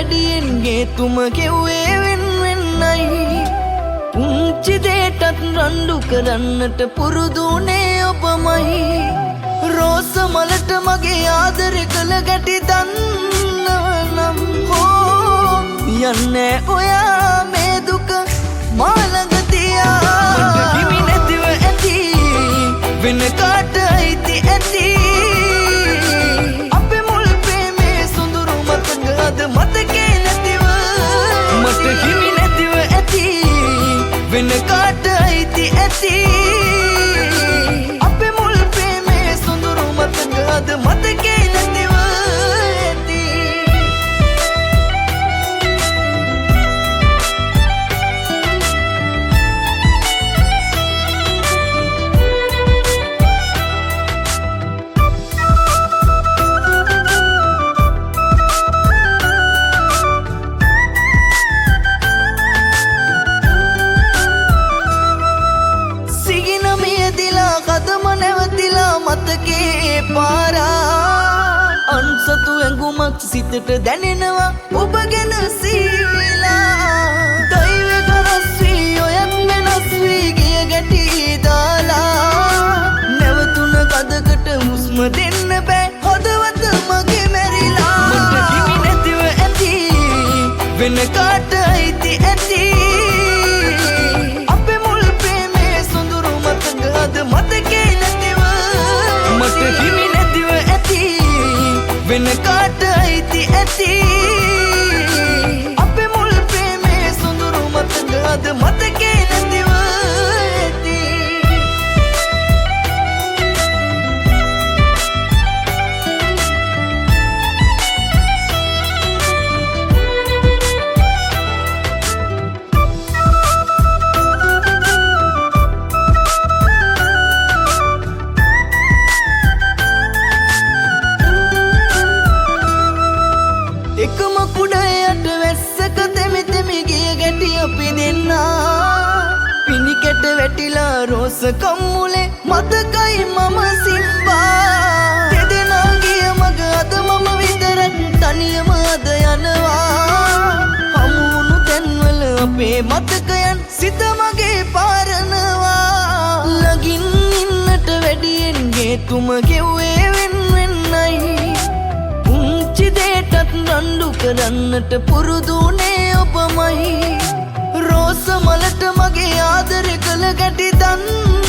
වැඩියෙන් ගේතුම කෙව්වේ වෙන්වෙන්නයි පුංචි දේටත් රණ්ඩු කරන්නට පුරුදුනේ ඔබමයි රෝස මලට මගේ ආදරේ කළ ගැටි දන්නවනම් හෝ යන්නේ ඔයා මේ දුක මා ළඟ තියා මට හිමි නැතිව ඇති වෙන කාට අයිති ඇති අපේ මුල් ප්‍රේමේ සොඳුරු මතක අද මතකේ නැතිව මට හිමි නැතිව ඇති වෙන කාට අයිති ඇති අපේ මුල් ප්‍රේමේ සොඳුරු මතක අද මතකේ නැතිව ඇති මතකේ පාරා අන්සතු ඇඟුමක් සිතට දැනෙනවා ඔබ ගැන සීලා දෛවක රස්වී ඔයත් වෙනස් වී ගිය ගැටි දාලා නැවතුන කදකට හුස්ම දෙන්න බෑ හදවත මගේ මැරිලා මට හිමි නැතිව ඇති වෙන කාට අයිති ඇති අපේ මුල් ප්‍රේමේ සොඳුරු මතක අද මතකේ මට හිමි නැතිව ඇති වෙන කාට අයිති ඇති අපේ මුල් ප්‍රේමේ සොඳුරු මතක අද මතකේ නැතිව ඇති එකම කුඩයට වැස්සක තෙමි තෙමි ගිය ගැටි අපි දෙන්නා පිනිකෙට වැටිලා රෝස කම්මුලේ මතකයි මම සිම්බා දෙදෙනා ගිය මග අද මම විතරක් තනියම අද යනවා හමුුණු තැන්වල අපේ මතකයන් සිත මගේ පාරනවා ළඟින් ඉන්නට වැඩියෙන් ගේතුම ගෙව්වේ වෙන්වෙන්නයි දේටත් රණ්ඩු කරන්නට පුරුදුනේ ඔබමයි රෝස මලට මගේ ආදරේ කළ ගැටි දන්න